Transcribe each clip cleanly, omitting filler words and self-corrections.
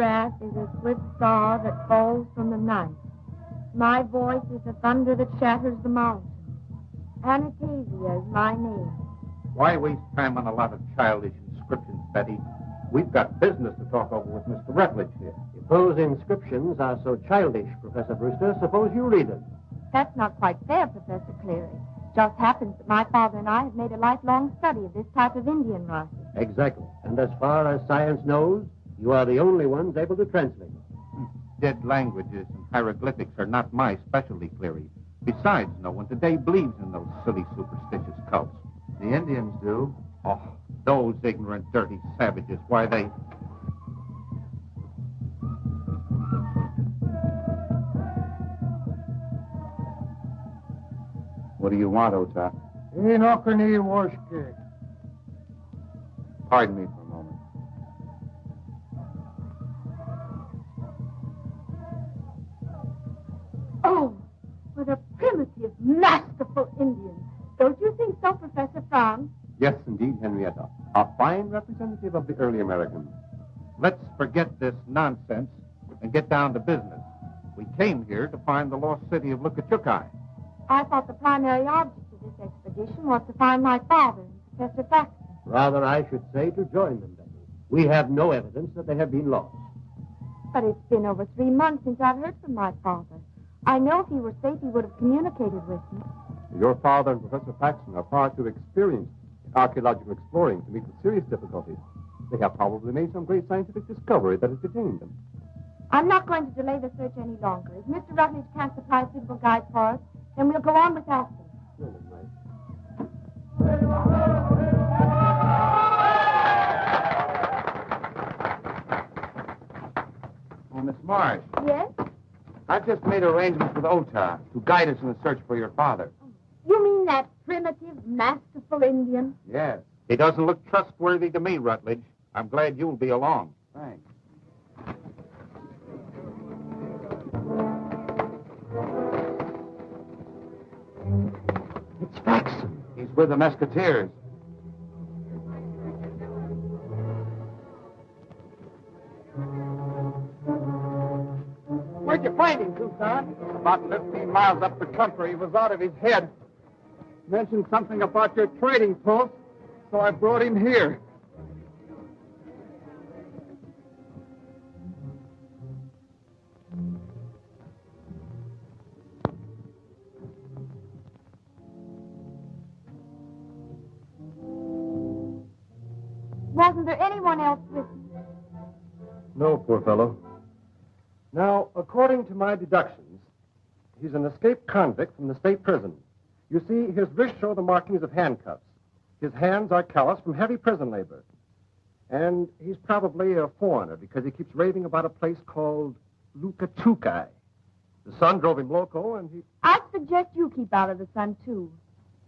wrath is a swift star that falls from the night. My voice is the thunder that shatters the mountain. Anastasia is my name. Why waste time on a lot of childish inscriptions, Betty? We've got business to talk over with Mr. Rutledge here. If those inscriptions are so childish, Professor Brewster, suppose you read them. That's not quite fair, Professor Cleary. Just happens that my father and I have made a lifelong study of this type of Indian writing. Exactly. And as far as science knows, you are the only ones able to translate it. Dead languages and hieroglyphics are not my specialty, Cleary. Besides, no one today believes in those silly superstitious cults. The Indians do. Oh, those ignorant, dirty savages. Why, they... What do you want, Ota? Pardon me for a moment. Oh, what a primitive, masterful Indian. Don't you think so, Professor Fern? Yes, indeed, Henrietta. A fine representative of the early Americans. Let's forget this nonsense and get down to business. We came here to find the lost city of Lukachukai. I thought the primary object of this expedition was to find my father and Professor Faxon. Rather, I should say to join them, Betty. We have no evidence that they have been lost. But it's been over 3 months since I've heard from my father. I know if he were safe, he would have communicated with me. Your father and Professor Faxon are far too experienced in archaeological exploring to meet with serious difficulties. They have probably made some great scientific discovery that has detained them. I'm not going to delay the search any longer. If Mr. Rutledge can't supply a suitable guide for us, then we'll go on without them. Oh, Miss Marsh. Yes? I've just made arrangements with Ota to guide us in the search for your father. You mean that primitive, masterful Indian? Yes. He doesn't look trustworthy to me, Rutledge. I'm glad you'll be along. Thanks. It's Faxon. He's with the Mesquiteers. Where'd you find him, Tucson? About 15 miles up the country. He was out of his head. Mentioned something about your trading post, so I brought him here. Wasn't there anyone else with him? No, poor fellow. Now, according to my deductions, he's an escaped convict from the state prison. You see, his wrists show the markings of handcuffs. His hands are calloused from heavy prison labor. And he's probably a foreigner because he keeps raving about a place called Lukachukai. The sun drove him loco, and he... I'd suggest you keep out of the sun, too.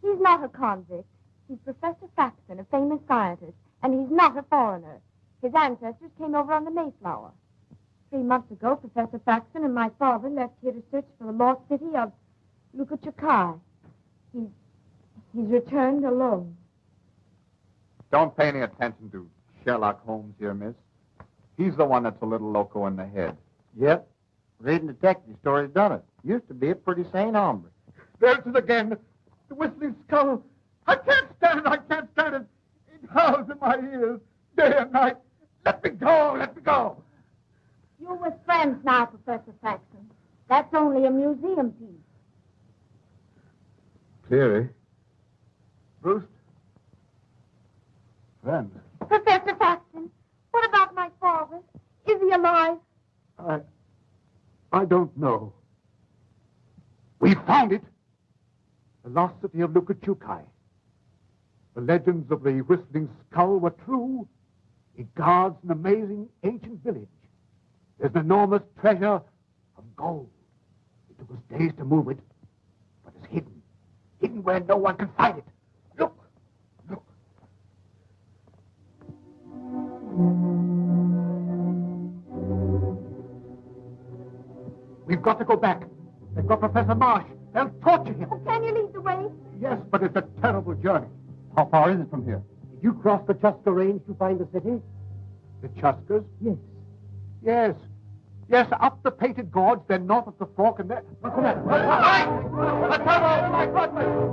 He's not a convict. He's Professor Faxon, a famous scientist, and he's not a foreigner. His ancestors came over on the Mayflower. 3 months ago, Professor Faxon and my father left here to search for the lost city of Lukachukai. He's returned alone. Don't pay any attention to Sherlock Holmes here, miss. He's the one that's a little loco in the head. Yep. Reading detective stories done it. Used to be a pretty sane hombre. There's it again. The whistling skull. I can't stand it. It howls in my ears day and night. Let me go. You're with friends now, Professor Faxon. That's only a museum piece. Cleary. Bruce. Friend. Professor Faxon, what about my father? Is he alive? I don't know. We found it. The lost city of Lukachukai. The legends of the Whistling Skull were true. It guards an amazing ancient village. There's an enormous treasure of gold. It took us days to move it, but it's hidden where no one can find it. Look. We've got to go back. They've got Professor Marsh. They'll torture him. Oh, can you lead the way? Yes, but it's a terrible journey. How far is it from here? Did you cross the Chuska Range to find the city? The Chuskas? Yes. Yes. Yes, up the Painted Gorge, then north of the Fork, and then... What's the matter? Let's have all my goodness!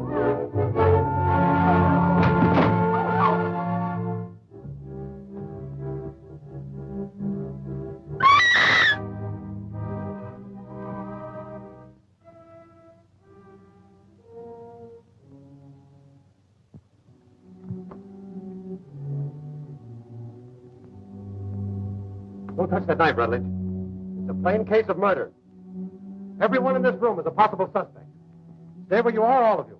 Don't touch that knife, Rutledge. It's a plain case of murder. Everyone in this room is a possible suspect. Stay where you are, all of you.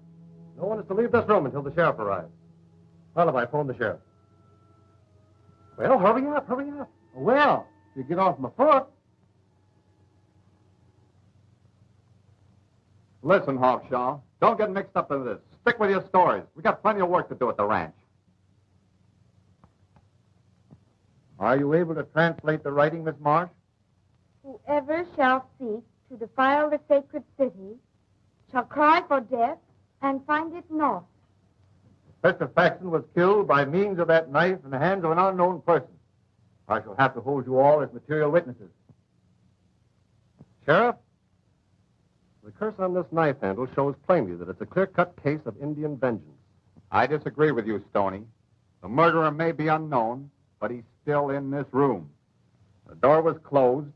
No one is to leave this room until the sheriff arrives. Alibi, phone the sheriff. Well, hurry up, hurry up. Well, if you get off my foot. Listen, Hawkshaw, don't get mixed up in this. Stick with your stories. We got plenty of work to do at the ranch. Are you able to translate the writing, Miss Marsh? Whoever shall seek to defile the sacred city shall cry for death and find it not. Professor Faxon was killed by means of that knife in the hands of an unknown person. I shall have to hold you all as material witnesses. Sheriff, the curse on this knife handle shows plainly that it's a clear-cut case of Indian vengeance. I disagree with you, Stoney. The murderer may be unknown, but he's still in this room. The door was closed,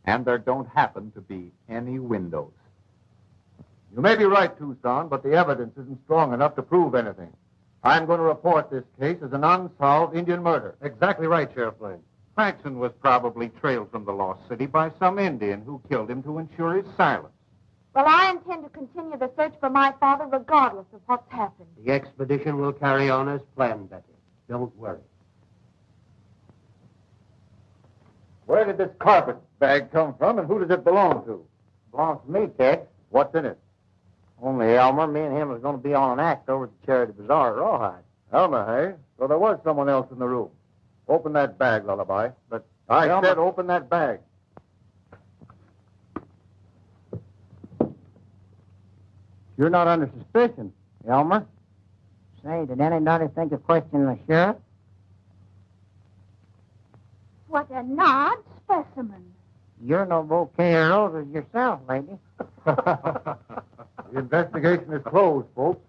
and there don't happen to be any windows. You may be right, Tucson, but the evidence isn't strong enough to prove anything. I'm going to report this case as an unsolved Indian murder. Exactly right, Sheriff Layne. Faxon was probably trailed from the lost city by some Indian who killed him to ensure his silence. Well, I intend to continue the search for my father regardless of what's happened. The expedition will carry on as planned, Betty. Don't worry. Where did this carpet bag come from, and who does it belong to? Belongs to me, Tex. What's in it? Only Elmer. Me and him was going to be on an act over at the Charity Bazaar at Rawhide. Elmer, hey? So there was someone else in the room. Open that bag, Lullaby. But I Elmer... said open that bag. You're not under suspicion, Elmer. Say, did anybody think of questioning the sheriff? What an odd specimen. You're no bouquet of roses yourself, lady. The investigation is closed, folks.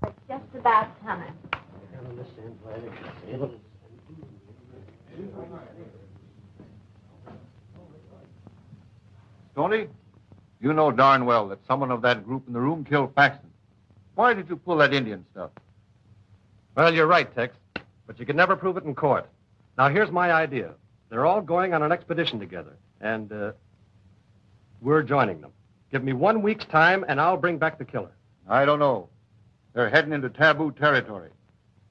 It's just about time. Stoney, you know darn well that someone of that group in the room killed Faxon. Why did you pull that Indian stuff? Well, you're right, Tex, but you can never prove it in court. Now, here's my idea. They're all going on an expedition together, and we're joining them. Give me 1 week's time, and I'll bring back the killer. I don't know. They're heading into taboo territory.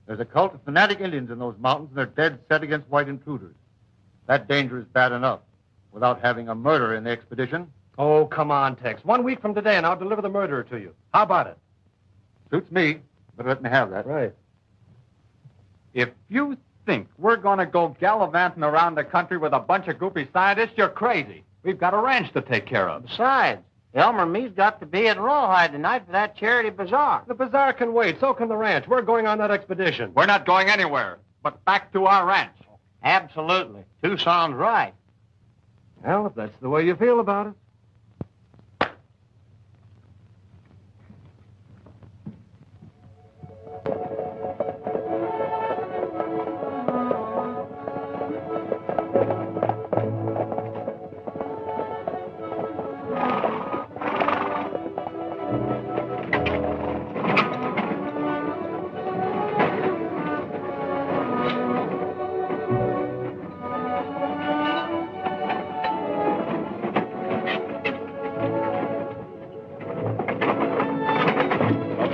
There's a cult of fanatic Indians in those mountains, and they're dead set against white intruders. That danger is bad enough without having a murderer in the expedition. Oh, come on, Tex. 1 week from today, and I'll deliver the murderer to you. How about it? Suits me, but let me have that. Right. If you think we're going to go gallivanting around the country with a bunch of goofy scientists, you're crazy. We've got a ranch to take care of. Besides, Elmer and me's got to be at Rawhide tonight for that Charity Bazaar. The bazaar can wait. So can the ranch. We're going on that expedition. We're not going anywhere, but back to our ranch. Absolutely. Tucson's right. Well, if that's the way you feel about it.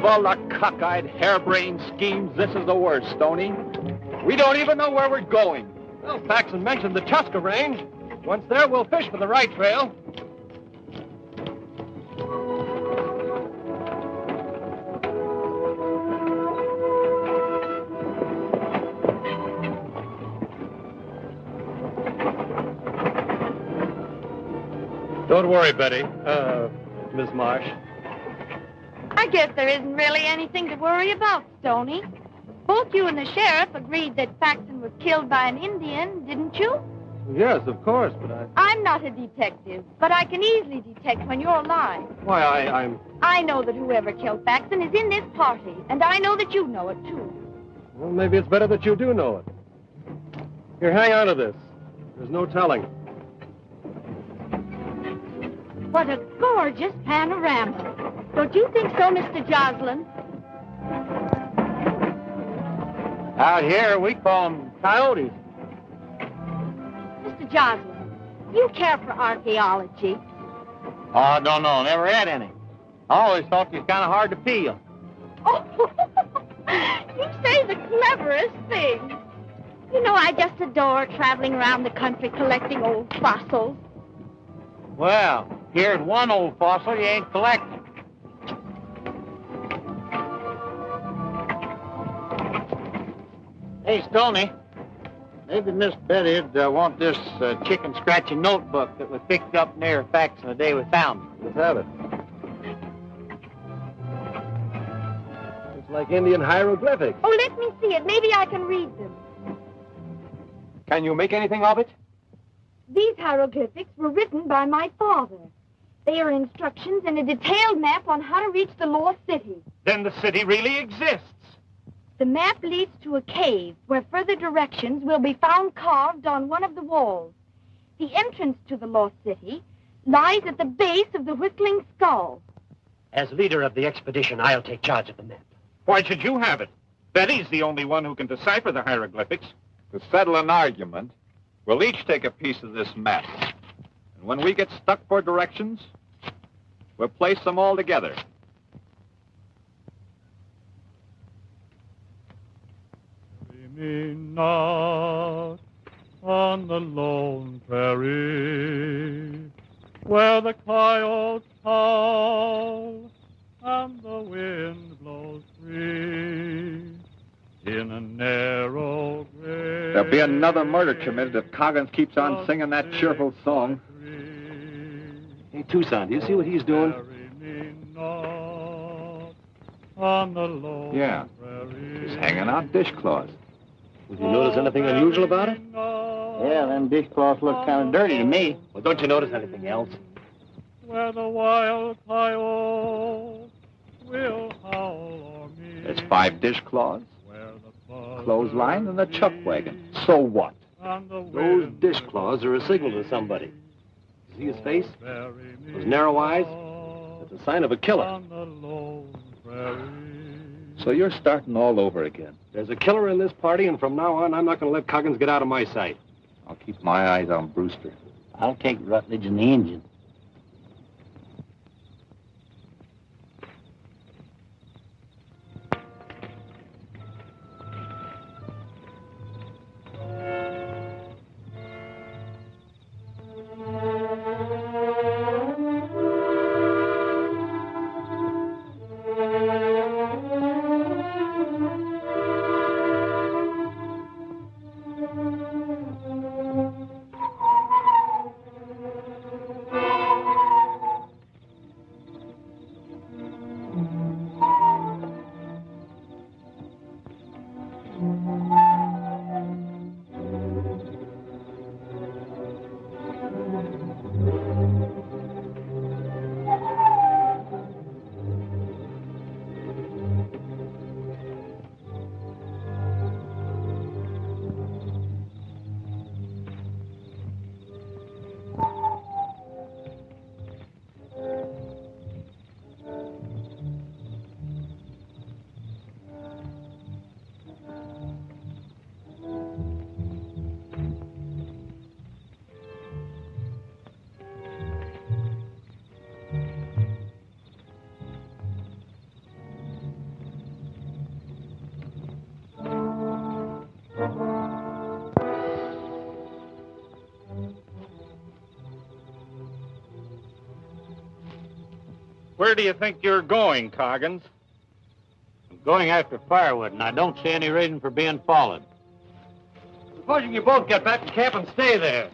All the cockeyed, harebrained schemes, this is the worst, Stoney. We don't even know where we're going. Well, Faxon mentioned the Chuska Range. Once there, we'll fish for the Wright trail. Don't worry, Betty. Miss Marsh. I guess there isn't really anything to worry about, Stoney. Both you and the sheriff agreed that Faxon was killed by an Indian, didn't you? Yes, of course, but I'm not a detective, but I can easily detect when you're lying. Why, I'm... I know that whoever killed Faxon is in this party, and I know that you know it, too. Well, maybe it's better that you do know it. Here, hang on to this. There's no telling. What a gorgeous panorama. Don't you think so, Mr. Joslin? Out here, we call them coyotes. Mr. Joslin, you care for archaeology. Oh, don't know. Never had any. I always thought you was kind of hard to peel. Oh, you say the cleverest thing. You know, I just adore traveling around the country collecting old fossils. Well, here's one old fossil you ain't collecting. Hey, Stoney. Maybe Miss Betty'd want this chicken scratching notebook that we picked up near Faxon the day we found it. Let's have it. It's like Indian hieroglyphics. Oh, let me see it. Maybe I can read them. Can you make anything of it? These hieroglyphics were written by my father. They are instructions and a detailed map on how to reach the lost city. Then the city really exists. The map leads to a cave where further directions will be found carved on one of the walls. The entrance to the lost city lies at the base of the Whistling Skull. As leader of the expedition, I'll take charge of the map. Why should you have it? Betty's the only one who can decipher the hieroglyphics. To settle an argument, we'll each take a piece of this map. And when we get stuck for directions, we'll place them all together. Me not on the lone prairie where the coyotes howl and the wind blows free in a narrow grave. There'll be another murder committed if Coggins keeps on singing that cheerful song. Hey, Tucson, do you see what he's doing? On the lone Yeah, he's hanging out dishcloths. Did you notice anything unusual about it? Yeah, them dishcloths look kind of dirty to me. Well, don't you notice anything else? Where the wild coyote will howl o'er me. There's 5 dishcloths, Where the clothesline, and a chuck wagon. So what? Those dishcloths are a signal to somebody. See his face? Those narrow eyes? That's a sign of a killer. So you're starting all over again. There's a killer in this party, and from now on, I'm not going to let Coggins get out of my sight. I'll keep my eyes on Brewster. I'll take Rutledge and the engine. Where do you think you're going, Coggins? I'm going after firewood, and I don't see any reason for being followed. Supposing you both get back to camp and stay there.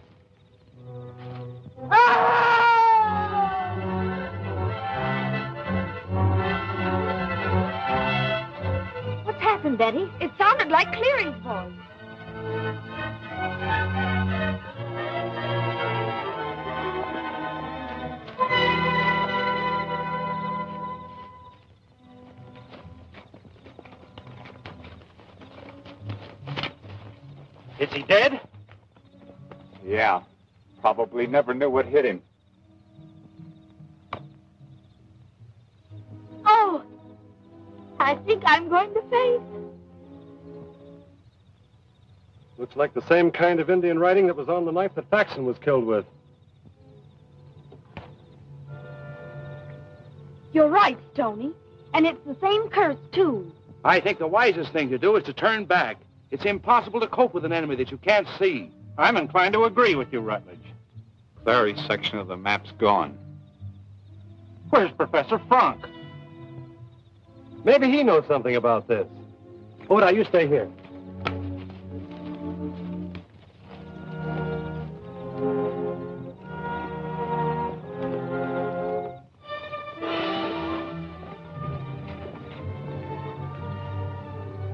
What's happened, Betty? It sounded like Cleary's voice. he dead? Yeah. Probably never knew what hit him. Oh, I think I'm going to faint. Looks like the same kind of Indian writing that was on the knife that Faxon was killed with. You're right, Stoney. And it's the same curse, too. I think the wisest thing to do is to turn back. It's impossible to cope with an enemy that you can't see. I'm inclined to agree with you, Rutledge. Clary's section of the map's gone. Where's Professor Frank? Maybe he knows something about this. Oda, you stay here.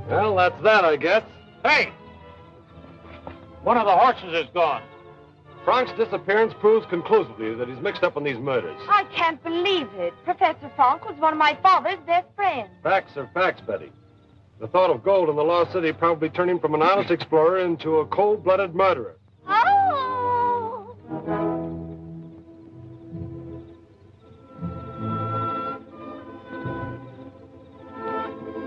Well, that's that, I guess. Hey! One of the horses is gone. Frank's disappearance proves conclusively that he's mixed up in these murders. I can't believe it. Professor Frank was one of my father's best friends. Facts are facts, Betty. The thought of gold in the Lost City probably turned him from an honest explorer into a cold-blooded murderer. Oh!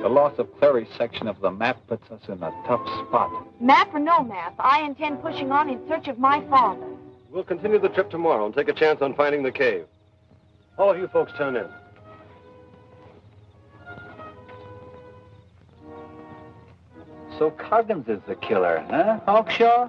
The loss of Clary's section of the map puts us in a tough spot. Map or no map, I intend pushing on in search of my father. We'll continue the trip tomorrow and take a chance on finding the cave. All of you folks turn in. So Coggins is the killer, huh, Hawkshaw?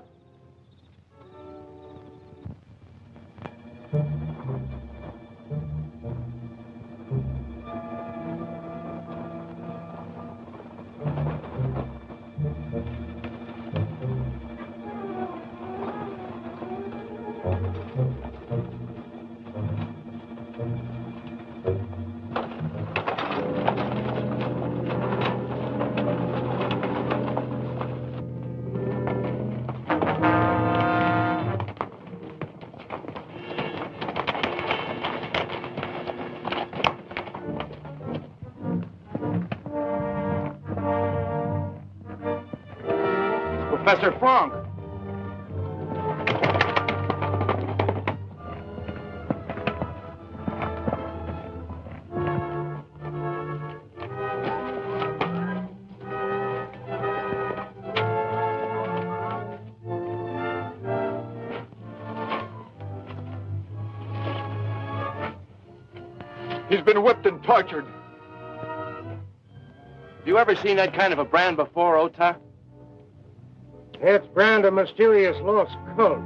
Professor Frank. He's been whipped and tortured. You ever seen that kind of a brand before, Ota? It's brand a mysterious lost cult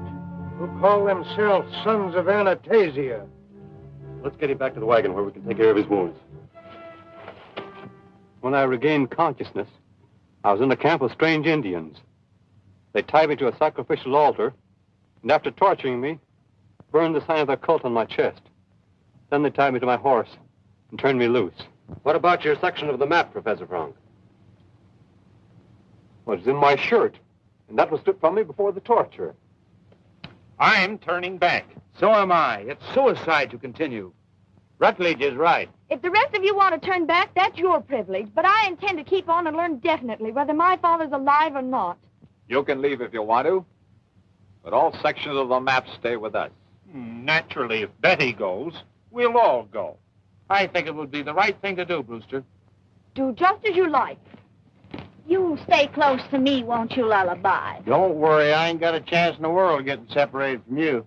who call themselves Sons of Anastasia. Let's get him back to the wagon where we can take care of his wounds. When I regained consciousness, I was in a camp of strange Indians. They tied me to a sacrificial altar, and after torturing me, burned the sign of their cult on my chest. Then they tied me to my horse and turned me loose. What about your section of the map, Professor Frank? Well, it's in my shirt, and that was stripped from me before the torture. I'm turning back. So am I. It's suicide to continue. Rutledge is right. If the rest of you want to turn back, that's your privilege. But I intend to keep on and learn definitely whether my father's alive or not. You can leave if you want to, but all sections of the map stay with us. Naturally, if Betty goes, we'll all go. I think it would be the right thing to do, Brewster. Do just as you like. You stay close to me, won't you, Lullaby? Don't worry, I ain't got a chance in the world getting separated from you.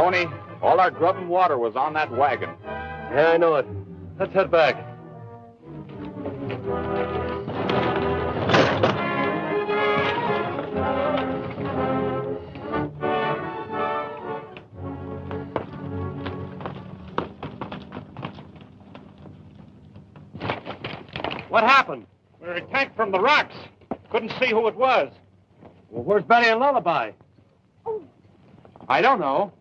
Stoney, all our grub and water was on that wagon. Yeah, I know it. Let's head back. What happened? We were attacked from the rocks. Couldn't see who it was. Well, where's Betty and Lullaby? I don't know.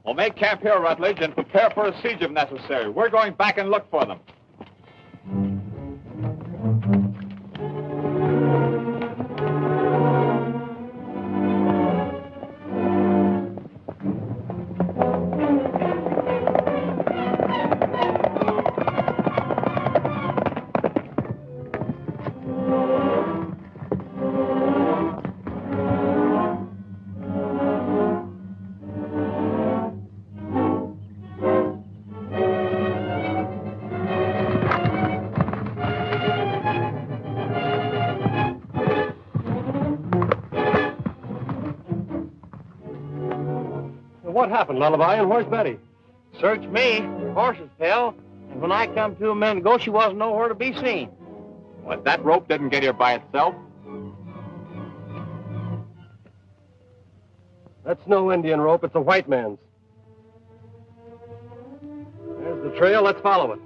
We'll make camp here, Rutledge, and prepare for a siege if necessary. We're going back and look for them. What happened, Lullaby, and where's Betty? Searched me for horses, Peil, and when I come to a minute ago, she wasn't nowhere to be seen. What, that rope didn't get here by itself? That's no Indian rope, it's a white man's. There's the trail, let's follow it.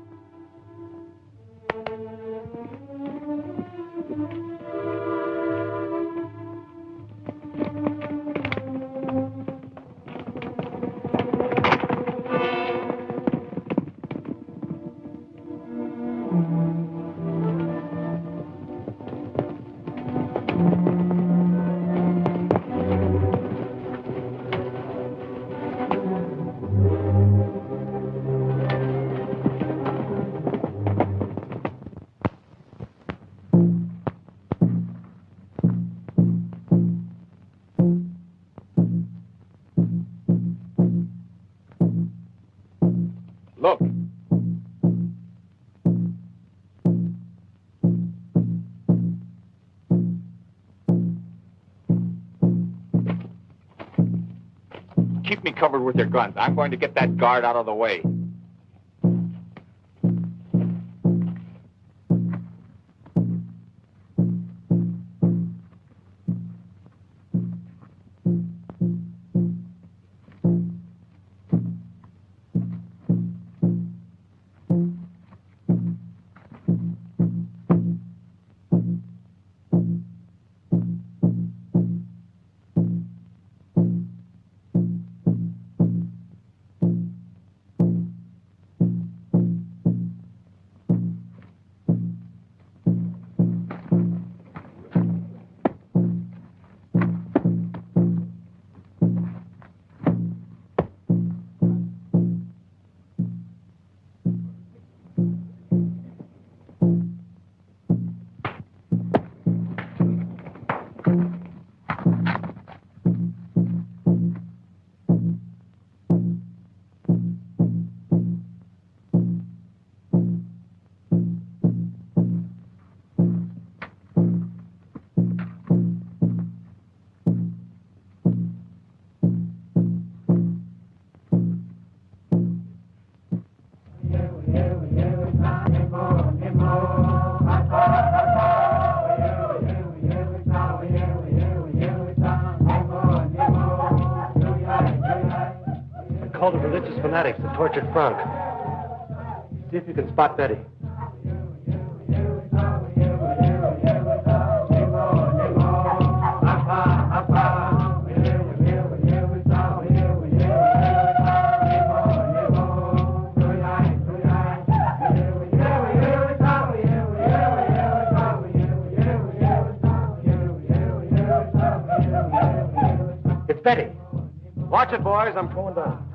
Look. Keep me covered with your guns. I'm going to get that guard out of the way. Call the religious fanatics that tortured Frank. See if you can spot Betty. It's Betty. Watch it, boys. I'm going down.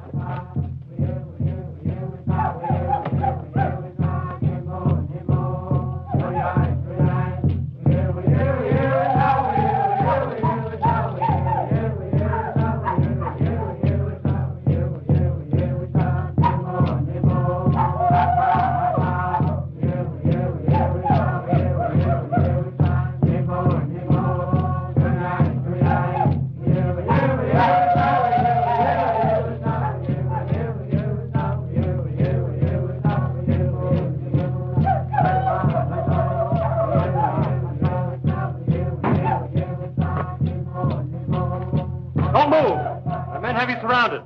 may be surrounded.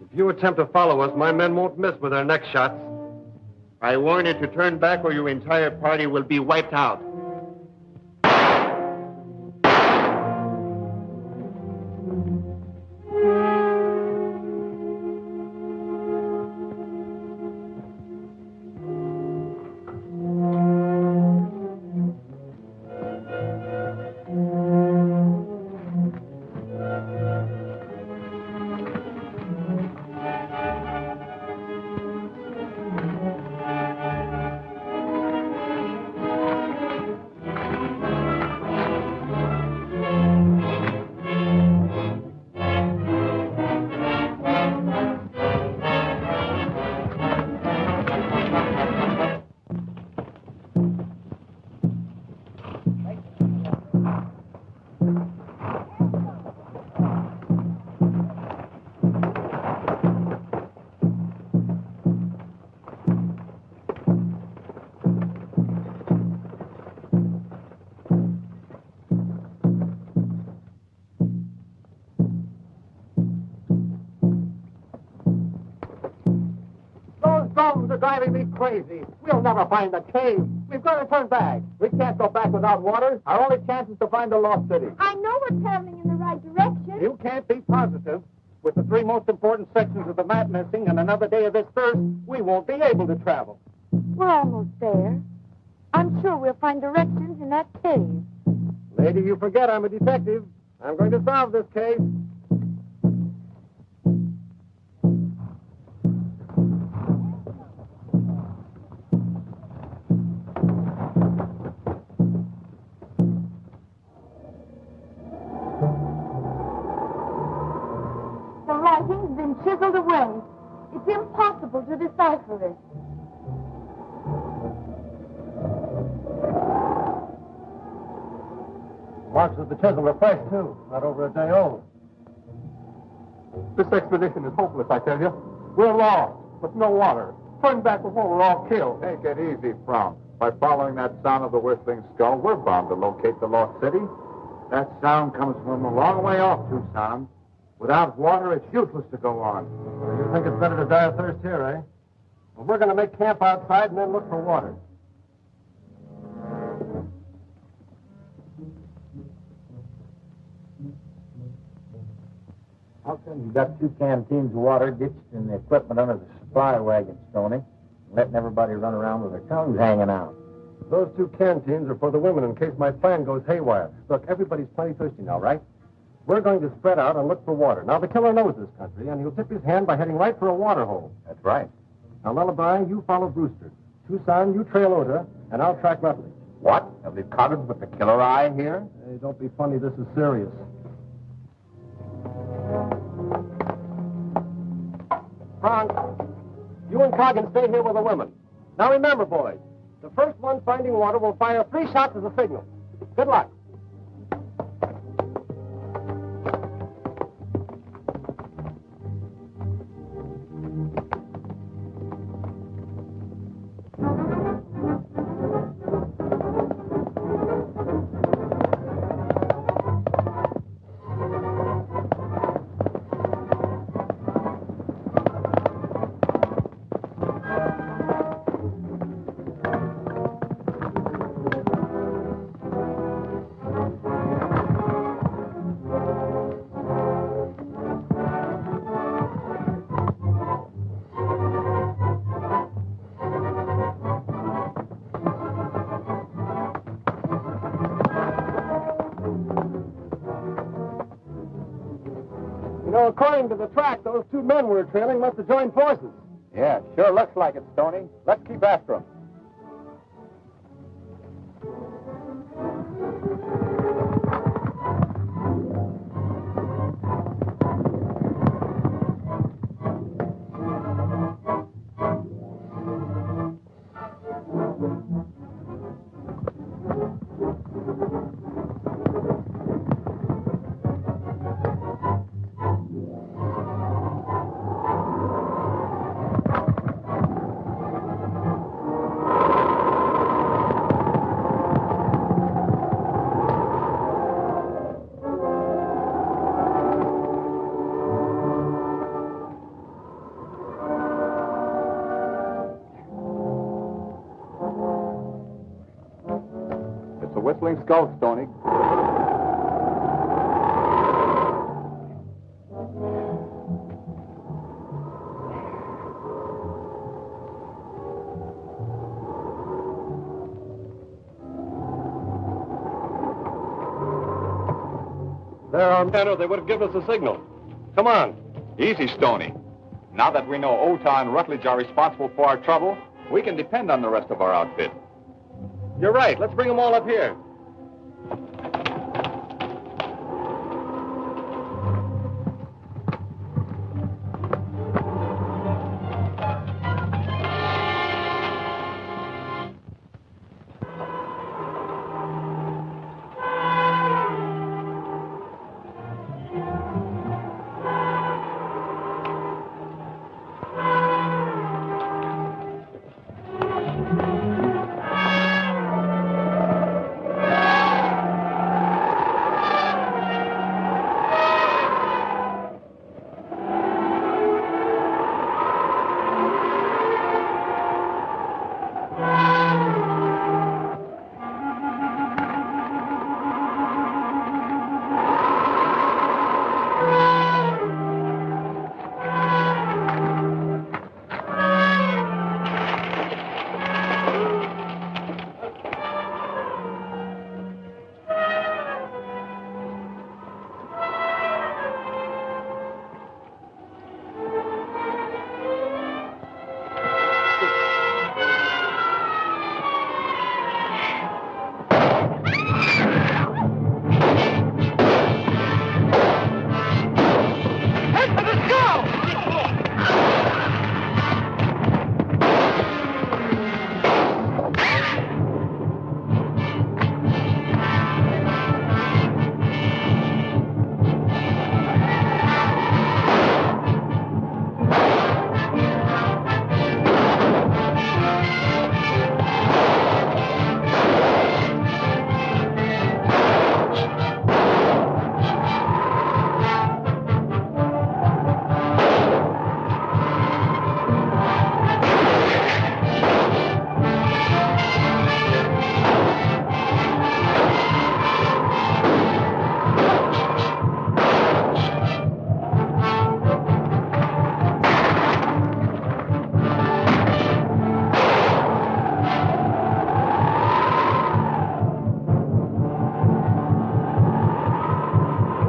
If you attempt to follow us, my men won't miss with their next shots. I warn you to turn back or your entire party will be wiped out. Are driving me crazy. We'll never find the cave. We've got to turn back. We can't go back without water. Our only chance is to find the lost city. I know we're traveling in the right direction. You can't be positive. With the three most important sections of the map missing and another day of this thirst, we won't be able to travel. We're almost there. I'm sure we'll find directions in that cave. Lady, you forget I'm a detective. I'm going to solve this case. Writing's been chiseled away. It's impossible to decipher it. Marks of the chisel are fresh, too. Not over a day old. This expedition is hopeless, I tell you. We're lost, with no water. Turn back before we're all killed. Take it easy, Frown. By following that sound of the whistling skull, we're bound to locate the lost city. That sound comes from a long way off, Tucson. Without water, it's useless to go on. You think it's better to die of thirst here, eh? Well, we're going to make camp outside and then look for water. How come you got 2 canteens of water ditched in the equipment under the supply wagon, Stoney, and letting everybody run around with their tongues hanging out? Those 2 canteens are for the women in case my plan goes haywire. Look, everybody's plenty thirsty now, right? We're going to spread out and look for water. Now, the killer knows this country, and he'll tip his hand by heading right for a water hole. That's right. Now, Lullaby, you follow Brewster. Tucson, you trail Oda, and I'll track Rutledge. What? Have they counted with the killer eye here? Hey, don't be funny. This is serious. Frank, you and Corrigan stay here with the women. Now, remember, boys, the first one finding water will fire 3 shots as a signal. Good luck. According to the track, those 2 men we're trailing must have joined forces. Yeah, sure looks like it, Stoney. Let's keep after them. whistling skull, Stoney. There are men, or they would have given us a signal. Come on. Easy, Stoney. Now that we know Ota and Rutledge are responsible for our trouble, we can depend on the rest of our outfit. You're right. Let's bring them all up here.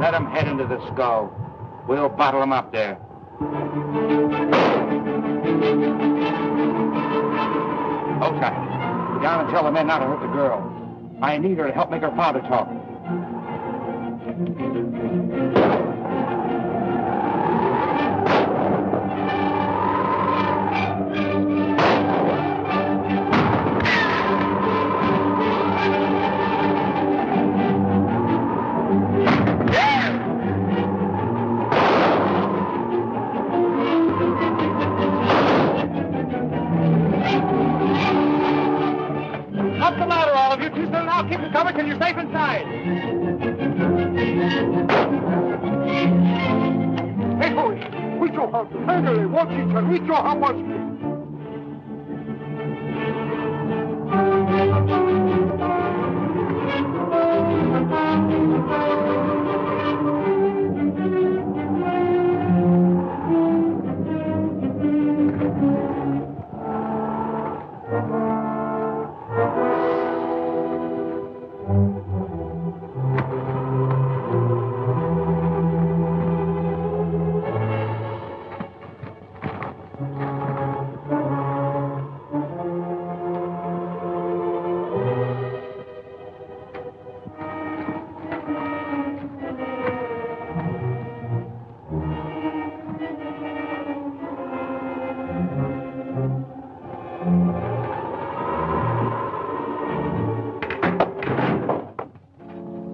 Let them head into the skull. We'll bottle them up there. Okay. Go down and tell the men not to hurt the girl. I need her to help make her father talk. Keep it covered till you're safe inside. Hey, boys, with your help, finally, watch each other, with your help, watch me.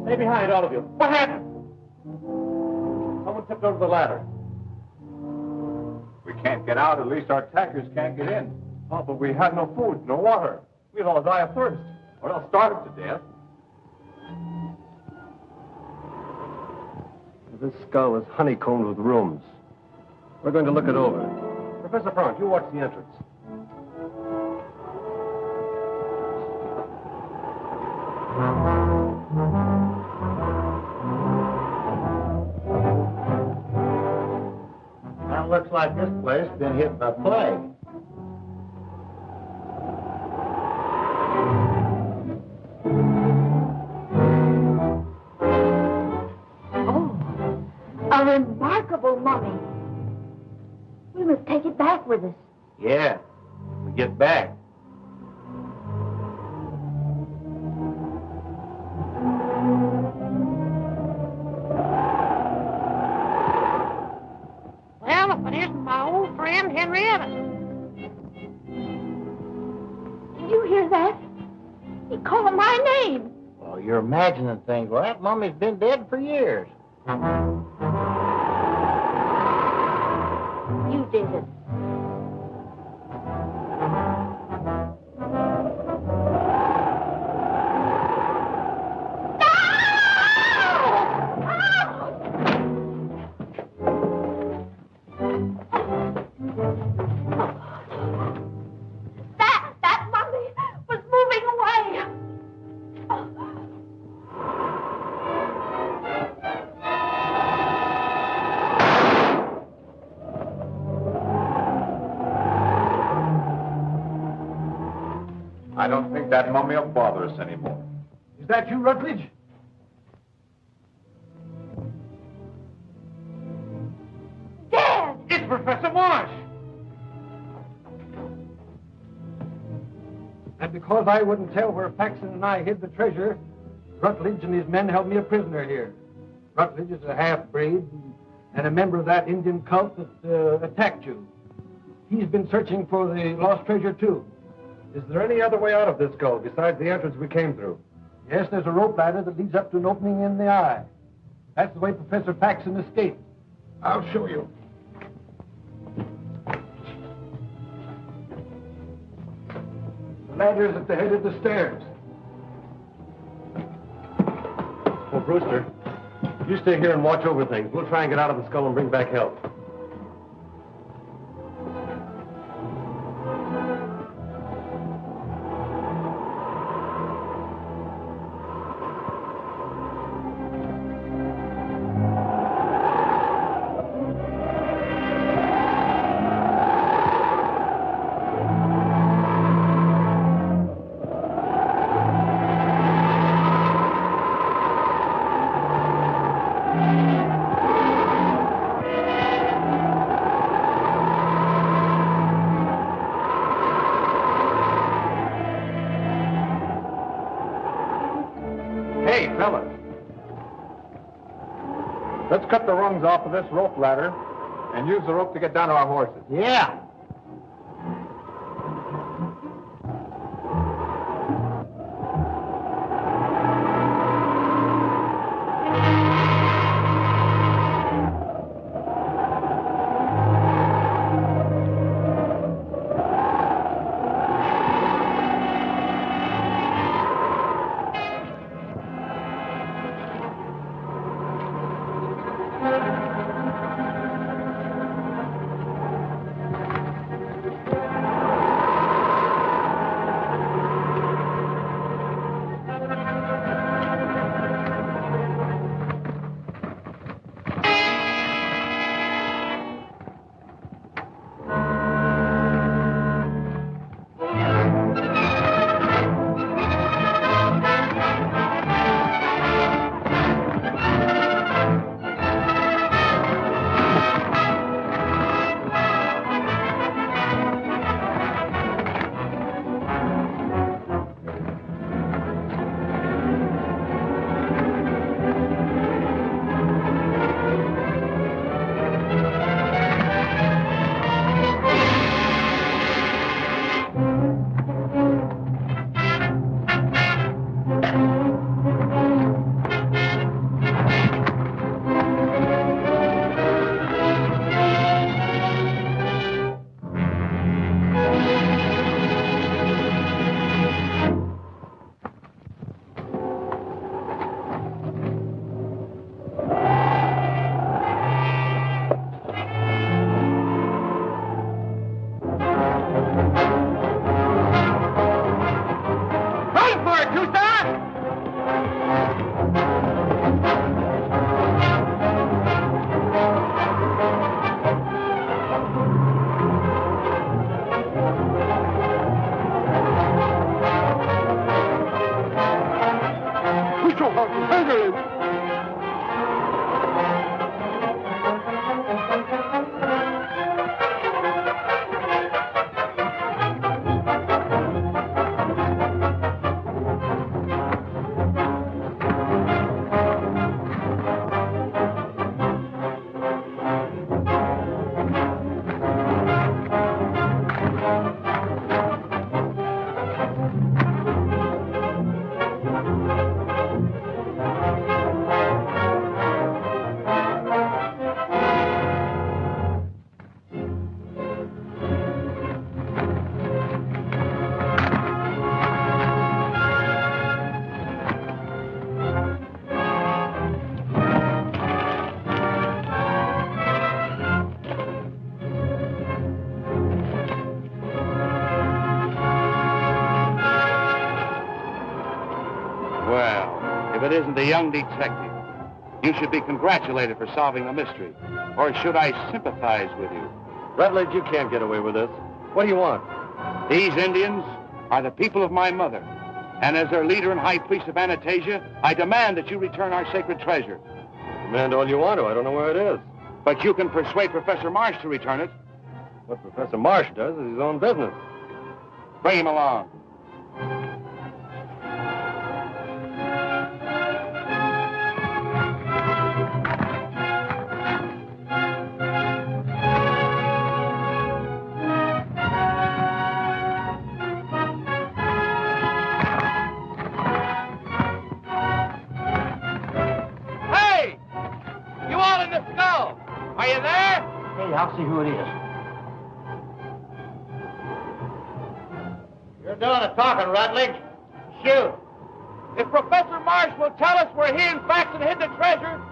Stay behind, all of you. What happened? Someone tipped over the ladder. We can't get out, at least our attackers can't get in. Oh, but we had no food, no water. We'd all die of thirst. Or else starve to death. This skull is honeycombed with rooms. We're going to look it over. Professor Marsh, you watch the entrance. Now, looks like this place has been hit by plague. A remarkable mummy. We must take it back with us. Yeah, we get back. Well, if it isn't my old friend Henrietta. Did you hear that? He called my name. Oh, you're imagining things. Well, that mummy's been dead for years. You did it. That mummy was moving away. I don't think that mummy will bother us anymore. Is that you, Rutledge? Dead! It's Professor Marsh! And because I wouldn't tell where Paxton and I hid the treasure, Rutledge and his men held me a prisoner here. Rutledge is a half-breed and a member of that Indian cult that attacked you. He's been searching for the lost treasure, too. Is there any other way out of this gulch besides the entrance we came through? Yes, there's a rope ladder that leads up to an opening in the eye. That's the way Professor Paxton escaped. I'll show you. The ladder is at the head of the stairs. Well, Brewster, you stay here and watch over things. We'll try and get out of the skull and bring back help. Hey, fellas. Let's cut the rungs off of this rope ladder and use the rope to get down to our horses. Yeah. it isn't the young detective. You should be congratulated for solving the mystery. Or should I sympathize with you? Rutledge, you can't get away with this. What do you want? These Indians are the people of my mother. And as their leader and high priest of Anastasia, I demand that you return our sacred treasure. Demand all you want to. I don't know where it is. But you can persuade Professor Marsh to return it. What Professor Marsh does is his own business. Bring him along. I'll see who it is. You're doing the talking, Rutledge. Shoot. If Professor Marsh will tell us where he and Faxon hid the treasure,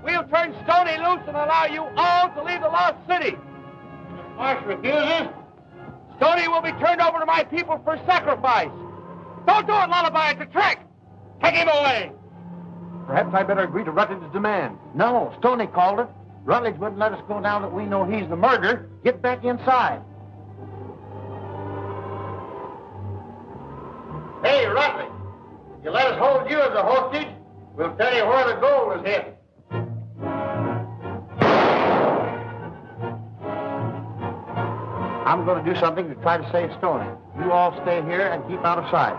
we'll turn Stoney loose and allow you all to leave the lost city. If Marsh refuses, Stoney will be turned over to my people for sacrifice. Don't do it, Lullaby. It's a trick. Take him away. Perhaps I better agree to Rutledge's demand. No, Stoney called it. Rutledge wouldn't let us go now that we know he's the murderer. Get back inside. hey, Rutledge, you let us hold you as a hostage, we'll tell you where the gold is hidden. I'm going to do something to try to save Stoney. You all stay here and keep out of sight.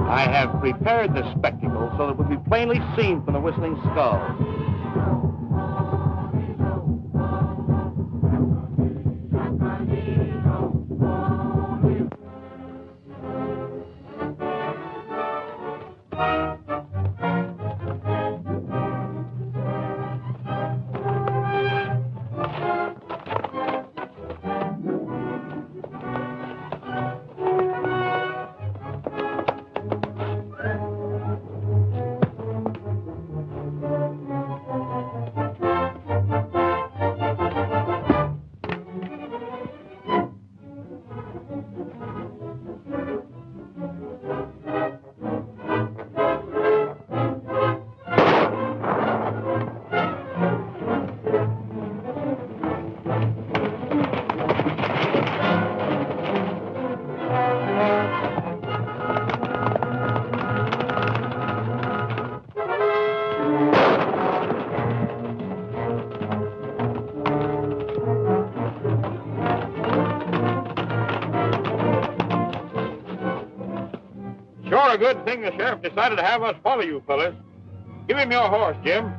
I have prepared the spectacle so that it will be plainly seen from the Whistling Skull. Sure a good thing the sheriff decided to have us follow you fellas. Give him your horse, Jim.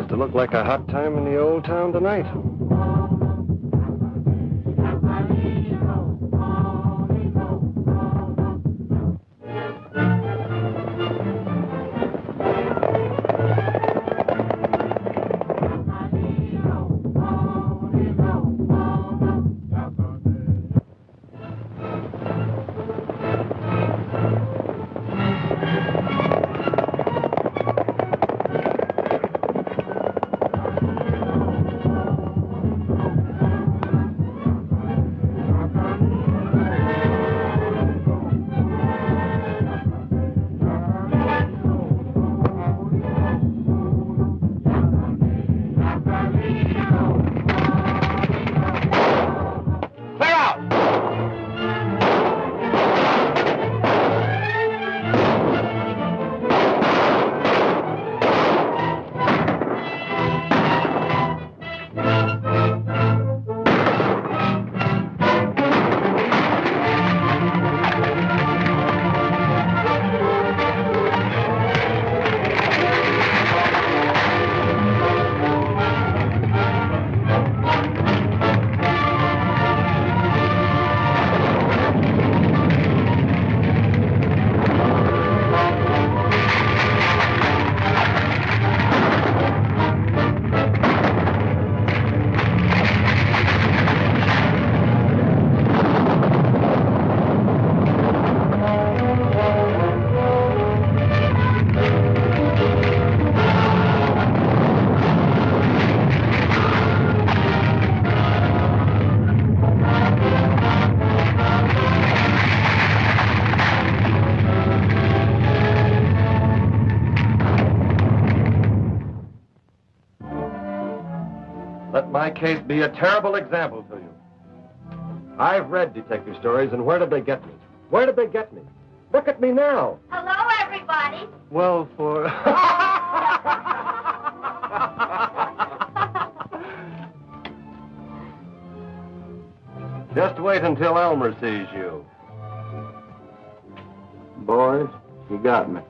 To look like a hot time in the old town tonight. case be a terrible example to you. I've read detective stories, and where did they get me? Where did they get me? Look at me now. Hello, everybody. Well, for... Just wait until Elmer sees you. Boys, you got me.